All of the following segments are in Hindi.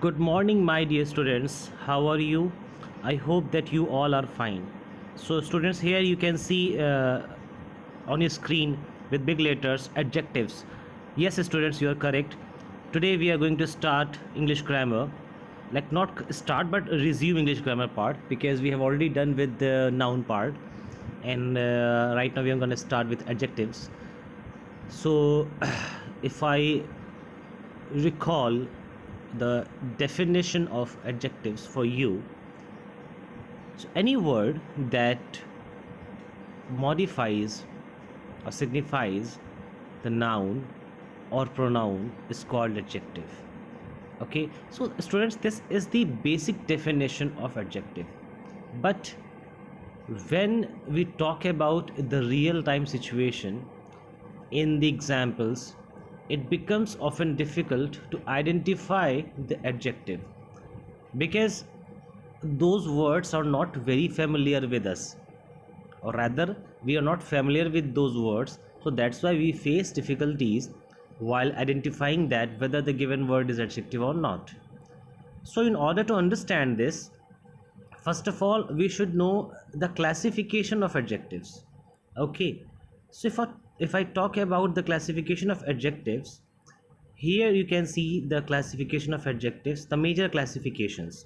Good morning, my dear students. How are you? I hope that you all are fine. So, students, here you can see on your screen with big letters adjectives. Yes, students, you are correct. Today we are going to start English grammar. Like, not start but resume English grammar part because we have already done with the noun part. And right now we are going to start with adjectives. So, if I recall the definition of adjectives for you, so any word that modifies or signifies the noun or pronoun is called adjective. Okay, so students, this is the basic definition of adjective. But when we talk about the real time situation in the examples, it becomes often difficult to identify the adjective because those words are not very familiar with us, or rather we are not familiar with those words. So that's why we face difficulties while identifying that whether the given word is adjective or not. So in order to understand this, first of all we should know the classification of adjectives. Okay, so if I talk about the classification of adjectives, here you can see the classification of adjectives, the major classifications.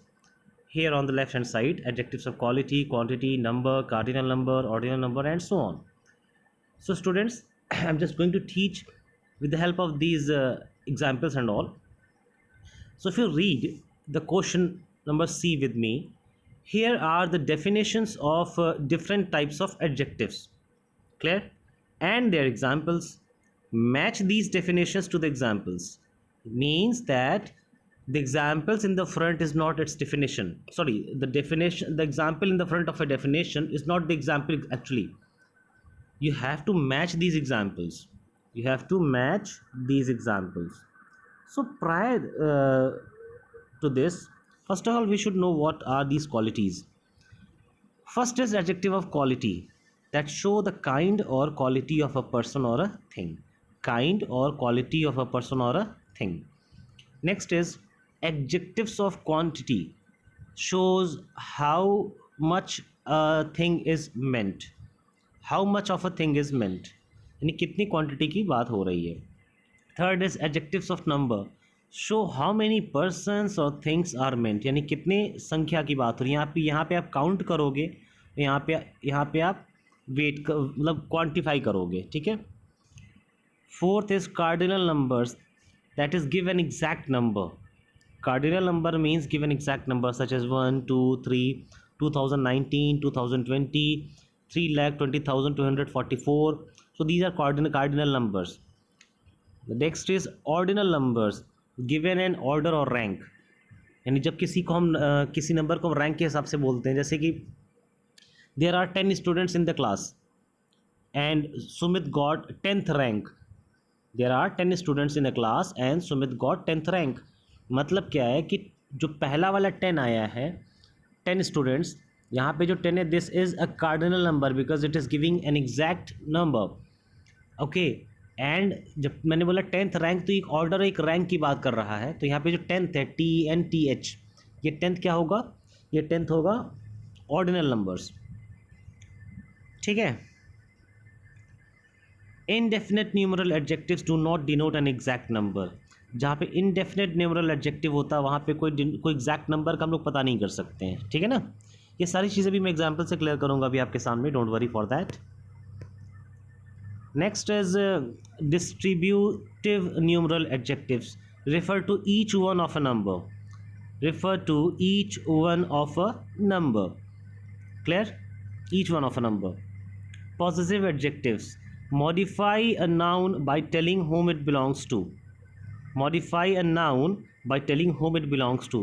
Here on the left hand side, adjectives of quality, quantity, number, cardinal number, ordinal number, and so on. So students, I'm just going to teach with the help of these examples and all. So if you read the question number C with me, here are the definitions of different types of adjectives. Clear? And their examples. Match these definitions to the examples. It means that the examples in the front is not its definition. Sorry, the example in the front of a definition is not the example actually. You have to match these examples. You have to match these examples. So prior to this, first of all, we should know what are these qualities. First is adjective of quality, that show the kind or quality of a person or a thing. Kind or quality of a person or a thing. Next is adjectives of quantity, shows how much a thing is meant. How much of a thing is meant, यानी कितनी क्वांटिटी की बात हो रही है. Third is adjectives of number, show how many persons और थिंग्स आर मेंट, यानी कितने संख्या की बात हो रही है. यहाँ पे आप काउंट करोगे, यहाँ पे आप वेट मतलब क्वांटिफाई करोगे. ठीक है. Fourth is cardinal numbers, that is give an exact number. Cardinal number means give an exact number such as 1, 2, 3, 2019, 2020, 3,20,244. So these are cardinal numbers. The next is ordinal numbers, given an order or rank. यानी जब किसी को हम किसी नंबर को रैंक के हिसाब से बोलते हैं, जैसे कि there are 10 students in the class and Sumit got 10th rank. There are 10 students in a class and Sumit got 10th rank. मतलब क्या है कि जो पहला वाला 10 आया है, 10 स्टूडेंट्स, यहाँ पे जो 10 है, this is a cardinal number because it is giving an exact number. Okay. And जब मैंने बोला 10th रैंक, तो एक ऑर्डर एक रैंक की बात कर रहा है. तो यहाँ पे जो 10th है, TNTH, ये 10th क्या होगा? ये 10th होगा ऑर्डिनल नंबर्स. ठीक है. Indefinite numeral adjectives do not denote an exact number. जहाँ पे इनडेफिनेट न्यूमरल एडजेक्टिव होता है, वहाँ पे कोई एग्जैक्ट नंबर का हम लोग पता नहीं कर सकते हैं. ठीक है ना. ये सारी चीज़ें भी मैं एग्जाम्पल से क्लियर करूँगा अभी आपके सामने, don't worry for that. Next is distributive numeral adjectives, refer to each one of a number. Refer to each one of a number. Clear? Each one of a number. Possessive adjectives, modify a noun by telling whom it belongs to. Modify a noun by telling whom it belongs to.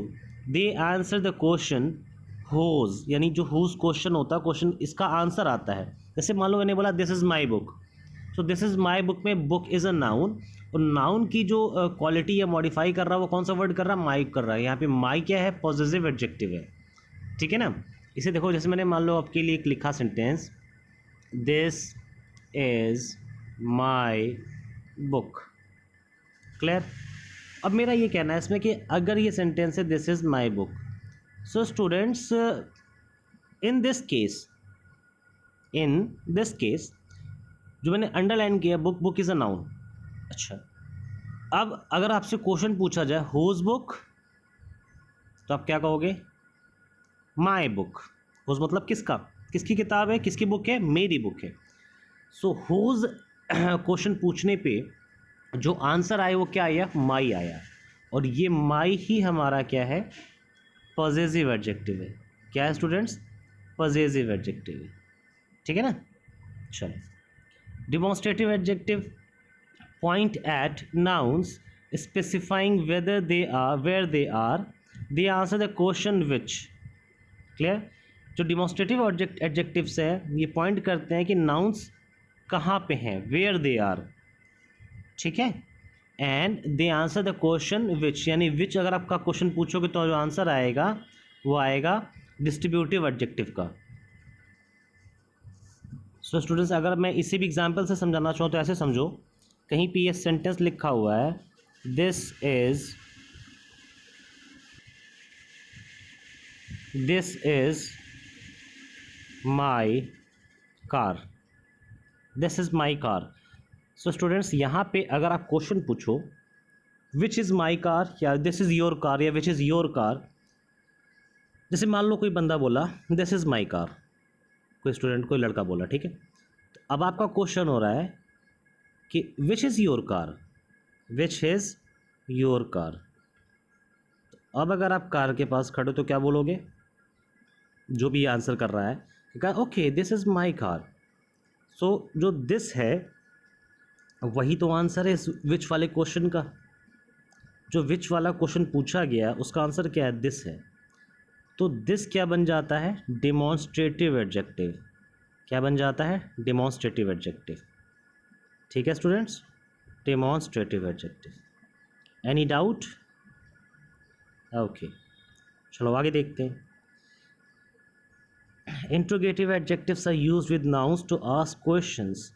They answer the question whose, यानी जो whose क्वेश्चन होता है, क्वेश्चन इसका आंसर आता है. जैसे मान लो मैंने बोला this is my book, so this is my book में बुक इज़ अ नाउन, और नाउन की जो क्वालिटी या मॉडिफाई कर रहा है वो कौन सा वर्ड कर रहा है? माई कर रहा है. यहाँ पे माई क्या है? पॉजिटिव एडजेक्टिव है. ठीक है ना. इसे देखो, जैसे मैंने मान लो आपके लिए एक लिखा sentence, this is my book. Clear. अब मेरा ये कहना है इसमें कि अगर ये सेंटेंस है this is my book, so students in this case, in this case जो मैंने अंडरलाइन किया, book, book is a noun. अच्छा, अब अगर आपसे क्वेश्चन पूछा जाए हुज बुक, तो आप क्या कहोगे? My book. हुज मतलब किसका, किसकी किताब है, किसकी बुक है? मेरी बुक है। सो हुज क्वेश्चन पूछने पे जो आंसर आया वो क्या आया? माई आया। और ये माई ही हमारा क्या है? पॉजेसिव एडजेक्टिव है। क्या है स्टूडेंट्स? पॉजेसिव एडजेक्टिव है। ठीक है ना? चलो, demonstrative adjective point at nouns specifying whether they are, where they are, they answer the question which। Clear? जो डिमॉन्स्ट्रेटिव एडजेक्टिव्स है ये पॉइंट करते हैं कि नाउन्स कहाँ पे हैं, वेयर दे आर। ठीक है? And they answer the question which, यानी विच अगर आपका क्वेश्चन पूछोगे तो जो आंसर आएगा वो आएगा डिस्ट्रीब्यूटिव एडजेक्टिव का। सो स्टूडेंट्स, अगर मैं इसी भी एग्जाम्पल से समझाना चाहूँ तो ऐसे समझो, कहीं पे ये सेंटेंस लिखा हुआ है this is my car, this is my car. So students, यहाँ पे अगर आप क्वेश्चन पूछो विच इज़ माई कार या दिस इज़ योर कार या विच इज़ योर कार, जैसे मान लो कोई बंदा बोला दिस इज़ माई कार, कोई स्टूडेंट, कोई लड़का बोला, ठीक है, तो अब आपका क्वेश्चन हो रहा है कि विच is your car, which is your car. तो अब अगर आप कार के पास खड़े हो तो क्या बोलोगे? जो भी आंसर कर रहा है कहा okay this is my car. So जो दिस है वही तो आंसर है इस विच वाले क्वेश्चन का। जो विच वाला क्वेश्चन पूछा गया उसका आंसर क्या है? दिस है। तो दिस क्या बन जाता है? Demonstrative adjective. क्या बन जाता है? Demonstrative adjective. ठीक है students, demonstrative adjective. Any doubt? Okay, चलो आगे देखते हैं। Interrogative adjectives are used with nouns to ask questions.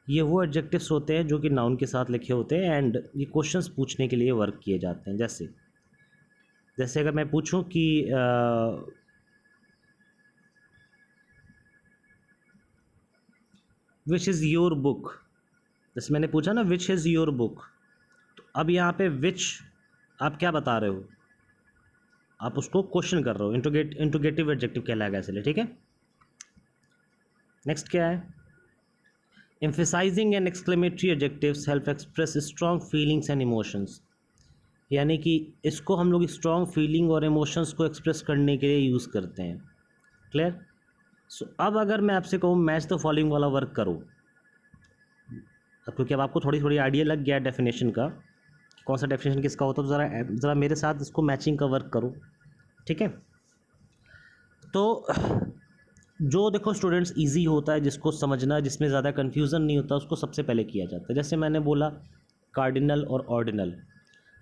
ये वो एडजेक्टिव्स होते हैं जो कि नाउन के साथ लिखे होते हैं एंड ये क्वेश्चंस पूछने के लिए वर्क किए जाते हैं। जैसे जैसे अगर मैं पूछूं कि विच इज़ योर बुक, जैसे मैंने पूछा ना विच इज़ योर बुक, तो अब यहाँ पे विच आप क्या बता रहे हो? आप उसको क्वेश्चन कर रहे हो, इंट्रोगेटिव एडजेक्टिव कहलाएगा इसलिए। ठीक है, नेक्स्ट क्या है? Emphasizing and exclamatory adjectives help express strong feelings and emotions. यानी कि इसको हम लोग स्ट्रॉन्ग फीलिंग और इमोशंस को एक्सप्रेस करने के लिए यूज़ करते हैं। क्लियर? सो अब अगर मैं आपसे कहूँ मैच द फॉलोइंग वाला वर्क करो, अब क्योंकि अब आपको थोड़ी थोड़ी आइडिया लग गया डेफिनेशन का, कौन सा डेफिनेशन किसका होता है, तो ज़रा मेरे साथ इसको मैचिंग का वर्क करो। ठीक है, तो जो देखो स्टूडेंट्स इजी होता है जिसको समझना, जिसमें ज़्यादा कन्फ्यूज़न नहीं होता, उसको सबसे पहले किया जाता है। जैसे मैंने बोला कार्डिनल और ऑर्डिनल,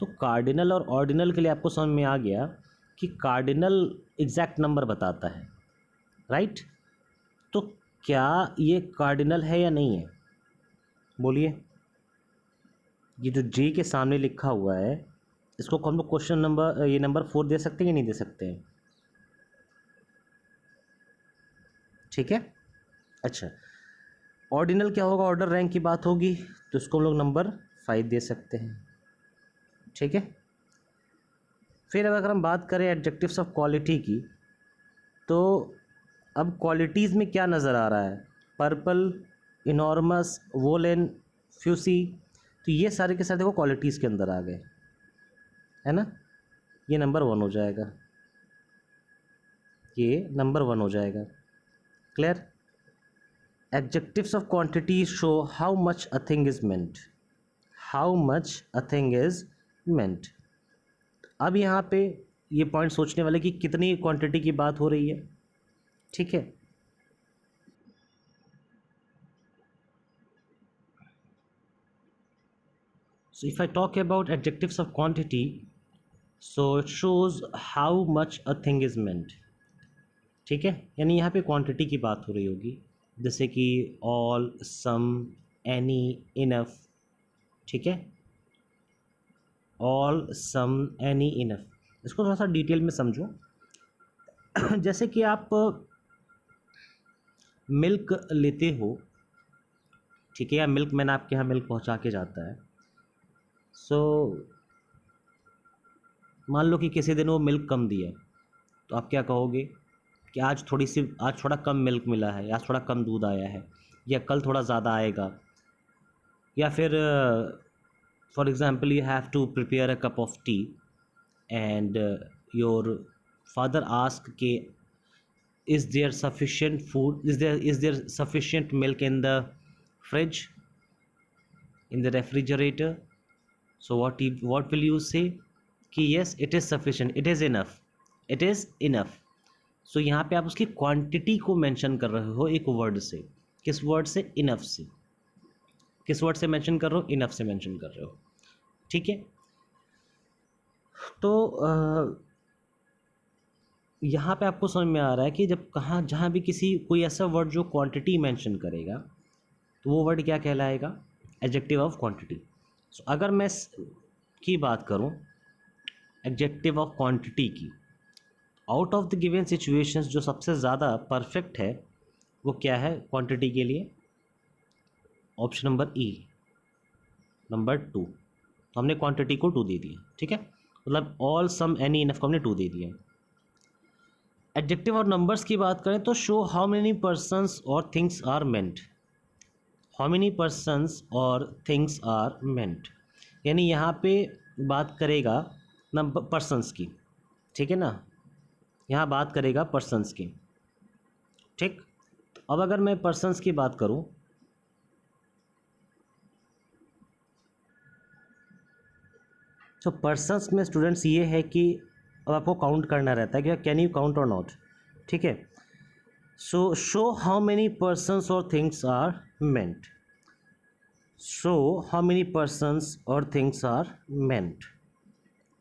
तो कार्डिनल और ऑर्डिनल के लिए आपको समझ में आ गया कि कार्डिनल एग्जैक्ट नंबर बताता है, राइट? तो क्या ये कार्डिनल है या नहीं है? बोलिए। ये जो जे के सामने लिखा हुआ है इसको हम लोग क्वेश्चन नंबर, ये नंबर 4 दे सकते हैं या नहीं दे सकते हैं? ठीक है, अच्छा, ऑर्डिनल क्या होगा? ऑर्डर रैंक की बात होगी, तो इसको हम लोग नंबर 5 दे सकते हैं। ठीक है, फिर अब अगर हम बात करें एडजेक्टिव्स ऑफ क्वालिटी की, तो अब क्वालिटीज़ में क्या नज़र आ रहा है? पर्पल, इनॉर्मस, वोलन, फ्यूसी, तो ये सारे के सारे देखो क्वालिटीज़ के अंदर आ गए, है ना? ये नंबर 1 हो जाएगा, ये नंबर 1 हो जाएगा। Clear? Adjectives of quantity show how much a thing is meant, how much a thing is meant. अब यहाँ पे ये पॉइंट सोचने वाले कि कितनी क्वांटिटी की बात हो रही है। ठीक है, so if I talk about adjectives of quantity, so it shows how much a thing is meant। ठीक है, यानी यहाँ पे क्वांटिटी की बात हो रही होगी, जैसे कि ऑल, सम, एनी, इनफ। ठीक है, ऑल, सम, एनी, इनफ। इसको थोड़ा सा डिटेल में समझो। जैसे कि आप मिल्क लेते हो, ठीक है, या मिल्क मैन आपके यहाँ मिल्क पहुँचा के जाता है। सो मान लो कि किसी दिन वो मिल्क कम दिया, तो आप क्या कहोगे कि आज थोड़ा कम मिल्क मिला है, आज थोड़ा कम दूध आया है, या कल थोड़ा ज़्यादा आएगा। या फिर for example you have to prepare a cup of tea and your father ask के is there sufficient food, is there sufficient milk in the fridge, in the refrigerator? So what will you say कि yes it is sufficient, it is enough, it is enough। so यहाँ पे आप उसकी क्वांटिटी को मेंशन कर रहे हो एक वर्ड से। किस वर्ड से? इनफ से। किस वर्ड से मेंशन कर रहे हो? इनफ से मेंशन कर रहे हो, ठीक है। तो यहाँ पे आपको समझ में आ रहा है कि जब कहाँ जहाँ भी कोई ऐसा वर्ड जो क्वांटिटी मेंशन करेगा, तो वो वर्ड क्या कहलाएगा? Adjective of quantity. सो अगर मैं की बात करूँ एडजेक्टिव ऑफ क्वांटिटी की, out of the given situations जो सबसे ज़्यादा परफेक्ट है वो क्या है क्वांटिटी के लिए? ऑप्शन नंबर ई, नंबर 2। तो हमने क्वांटिटी को 2 दे दिया, ठीक है, मतलब ऑल, सम, एनी, इनफ को हमने 2 दे दिया। एडजेक्टिव और नंबर्स की बात करें तो शो हाउ मेनी पर्सन्स और things are meant. How many persons और थिंग्स आर मेंट, यानी यहाँ पे बात करेगा नंबर पर्सन्स की, ठीक है ना, यहाँ बात करेगा पर्सन्स की, ठीक। अब अगर मैं पर्सन्स की बात करूँ तो पर्सन्स में स्टूडेंट्स ये है कि अब आपको काउंट करना रहता है कि कैन यू काउंट और नॉट, ठीक है। So show how many persons और things are meant. Show how many persons और things are meant,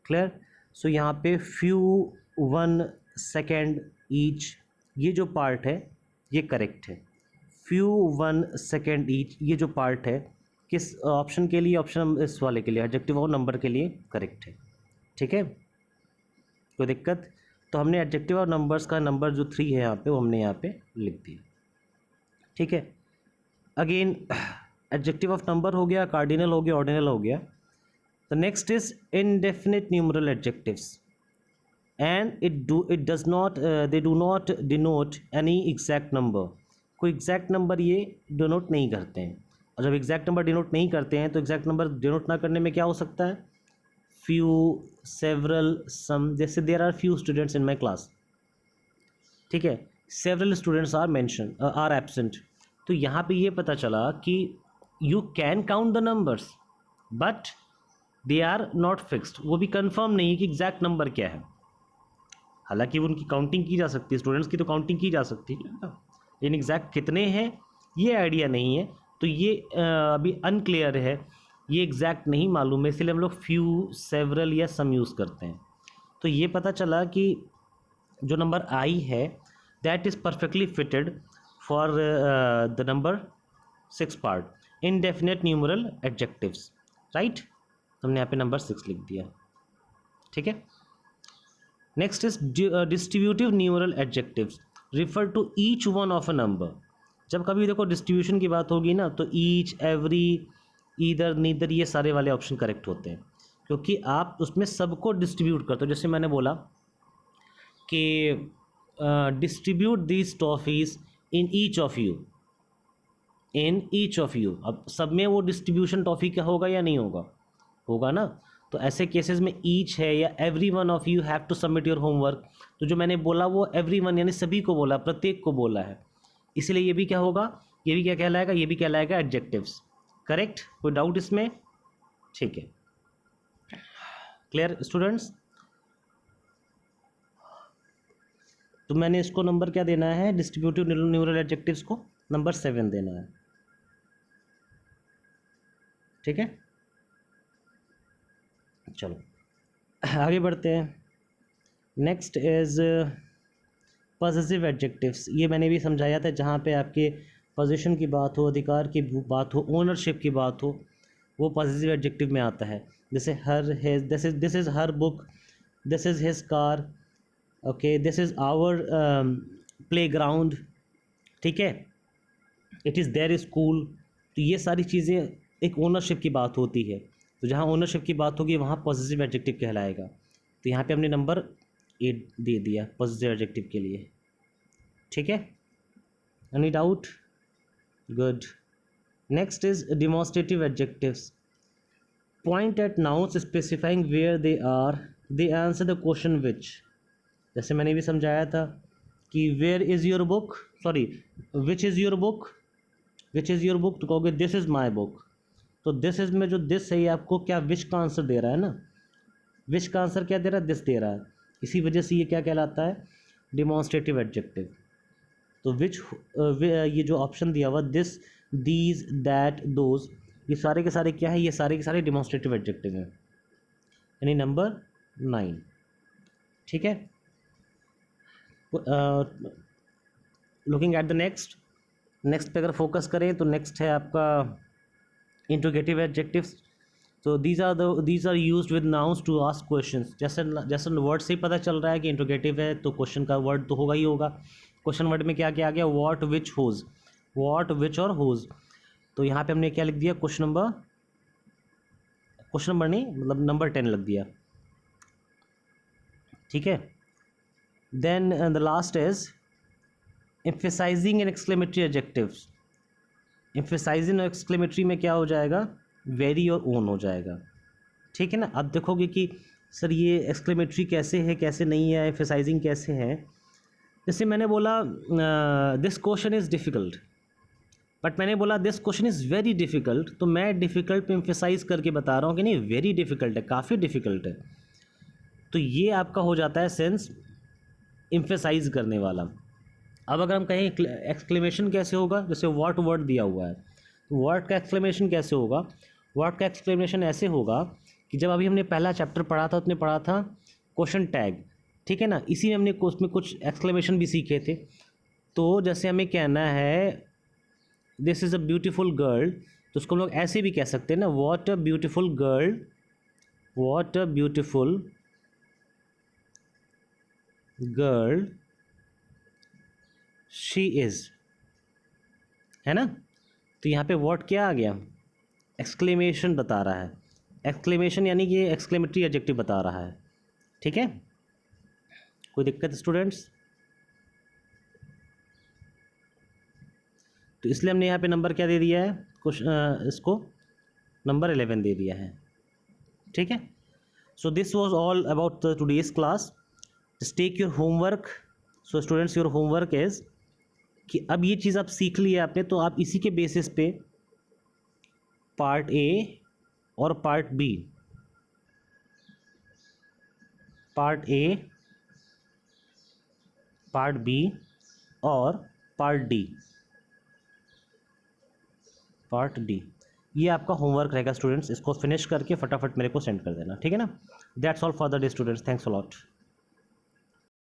clear. So यहाँ पे फ्यू, 1, सेकेंड, ईच, ये जो पार्ट है ये करेक्ट है। फ्यू, 1, सेकेंड, ईच, ये जो पार्ट है किस ऑप्शन के लिए? ऑप्शन इस वाले के लिए, एडजेक्टिव और नंबर के लिए करेक्ट है, ठीक है, कोई दिक्कत? तो हमने एडजेक्टिव और नंबर्स का नंबर जो 3 है यहाँ पे वो हमने यहाँ पे लिख दिया, ठीक है। अगेन एडजेक्टिव ऑफ नंबर हो गया, कार्डिनल हो गया, ऑर्डिनल हो गया। The next is indefinite numeral adjectives and it does not they do not denote any exact number. कोई एग्जैक्ट नंबर ये डिनोट नहीं करते हैं, और जब एग्जैक्ट नंबर डिनोट नहीं करते हैं तो एग्जैक्ट नंबर डिनोट ना करने में क्या हो सकता है? Few, several, some. जैसे there are few students in my class, ठीक है, सेवरल स्टूडेंट्स आर एब्सेंट। तो यहाँ पे ये पता चला कि you can count the numbers but they are not fixed. वो भी कंफर्म नहीं है कि एग्जैक्ट नंबर क्या है। हालांकि उनकी काउंटिंग की जा सकती है, स्टूडेंट्स की तो काउंटिंग की जा सकती है, लेकिन एग्जैक्ट कितने हैं ये आइडिया नहीं है। तो ये अभी अनक्लियर है, ये एग्जैक्ट नहीं मालूम है, इसलिए हम लोग फ्यू, सेवरल या सम यूज़ करते हैं। तो ये पता चला कि जो नंबर आई है that is perfectly fitted for the number 6 part indefinite numeral adjectives, right. हमने यहाँ पे नंबर 6 लिख दिया, ठीक है। Next is distributive numeral adjectives refer to each one of a number. जब कभी देखो डिस्ट्रीब्यूशन की बात होगी ना तो ईच, एवरी, ईदर, नीदर, ये सारे वाले ऑप्शन करेक्ट होते हैं, क्योंकि आप उसमें सबको डिस्ट्रीब्यूट करते हो। जैसे मैंने बोला कि distribute these toffees in each of you, in each of you. अब सब में वो डिस्ट्रीब्यूशन टॉफ़ी का होगा या नहीं होगा? होगा ना। तो ऐसे केसेस में ईच है या every one of you have to submit your homework. तो जो मैंने बोला वो एवरी वन यानी सभी को बोला, प्रत्येक को बोला है, इसलिए ये भी क्या होगा, ये भी क्या कहलाएगा, ये भी कहलाएगा एडजेक्टिव्स, करेक्ट। कोई डाउट इसमें? ठीक है, क्लियर स्टूडेंट्स। तो मैंने इसको नंबर क्या देना है, डिस्ट्रीब्यूटिव न्यूमरल एडजेक्टिव्स को नंबर 7 देना है, ठीक है। चलो आगे बढ़ते हैं। Next is positive adjectives. ये मैंने भी समझाया था, जहाँ पे आपके पोजीशन की बात हो, अधिकार की बात हो, ओनरशिप की बात हो, वो पॉजिटिव एडजेक्टिव में आता है। this is her, his, this is her book, this is his car, okay, this is our playground, ठीक है, इट इज़ देयर स्कूल। तो ये सारी चीज़ें एक ओनरशिप की बात होती है, तो जहाँ ओनरशिप की बात होगी वहाँ पॉजिटिव एडजेक्टिव कहलाएगा। तो यहाँ पे हमने नंबर 8 दे दिया पॉजिटिव एडजेक्टिव के लिए, ठीक है। Any doubt? Good. Next is demonstrative adjectives. Point at nouns specifying where they are, they answer the question which. जैसे मैंने भी समझाया था कि where is your book, sorry which is your book, which is your book, तो कहोगे दिस इज़ माई बुक। तो दिस इज़ में जो दिस है ये आपको क्या विच का आंसर दे रहा है ना, विच का आंसर क्या दे रहा है, दिस दे रहा है, इसी वजह से ये क्या कहलाता है, डिमॉन्स्ट्रेटिव एडजेक्टिव। तो विच ये जो ऑप्शन दिया हुआ दिस, दीज, दैट, दोज, ये सारे के सारे क्या है, ये सारे के सारे डिमॉन्स्ट्रेटिव एडजेक्टिव हैं, यानी नंबर 9, ठीक है। लुकिंग एट द नेक्स्ट पे अगर फोकस करें तो नेक्स्ट है आपका इंट्रोगेटिव एडजेक्टिव्स। तो these are used with nouns to ask questions. जैसे वर्ड से ही पता चल रहा है कि इंट्रोगेटिव है तो क्वेश्चन का वर्ड तो होगा ही होगा। क्वेश्चन वर्ड में क्या क्या आ गया, व्हाट, विच, हुज, व्हाट, विच और हुज। तो यहाँ पे हमने क्या लिख दिया, क्वेश्चन नंबर नहीं मतलब नंबर 10 लिख दिया, ठीक है। Then the last is emphasising and exclamatory adjectives. Emphasising और एक्सक्लेमेटरी में क्या हो जाएगा, वेरी और ओन हो जाएगा, ठीक है ना। अब देखोगे कि सर ये एक्सक्लेमेटरी कैसे है, कैसे नहीं है, एम्फेसाइजिंग कैसे है। जैसे मैंने बोला this question is difficult, but मैंने बोला this question is very difficult, तो मैं डिफ़िकल्ट पे एम्फेसाइज करके बता रहा हूँ कि नहीं वेरी डिफ़िकल्ट है, काफ़ी डिफ़िकल्ट है। तो ये आपका हो जाता है सेंस एम्फेसाइज करने वाला। अब अगर हम कहें एक्सक्लेमेशन कैसे होगा, जैसे व्हाट वर्ड दिया हुआ है, तो वर्ड का एक्सक्लेमेशन कैसे होगा, वर्ड का एक्सक्लेमेशन ऐसे होगा कि जब अभी हमने पहला चैप्टर पढ़ा था उसने पढ़ा था क्वेश्चन टैग, ठीक है ना, इसी में हमने उसमें कुछ एक्सक्लेमेशन भी सीखे थे। तो जैसे हमें कहना है this is a beautiful girl, तो उसको हम लोग ऐसे भी कह सकते हैं ना, what a beautiful girl, what a beautiful girl she is, है ना। तो यहाँ पे व्हाट क्या आ गया, एक्सक्लेमेशन बता रहा है, एक्सक्लेमेशन यानी कि एक्सक्लेमेटरी एडजेक्टिव बता रहा है, ठीक है। कोई दिक्कत स्टूडेंट्स? तो इसलिए हमने यहाँ पे नंबर क्या दे दिया है, कुछ इसको नंबर 11 दे दिया है, ठीक है। So this was all about the today's class. Just take your homework. So students your homework is कि अब ये चीज़ आप सीख लिया आपने, तो आप इसी के बेसिस पे पार्ट ए और part B, part A, part B और पार्ट डी, ये आपका होमवर्क रहेगा स्टूडेंट्स। इसको फिनिश करके फटाफट मेरे को सेंड कर देना, ठीक है ना। That's all for the day students, thanks a lot.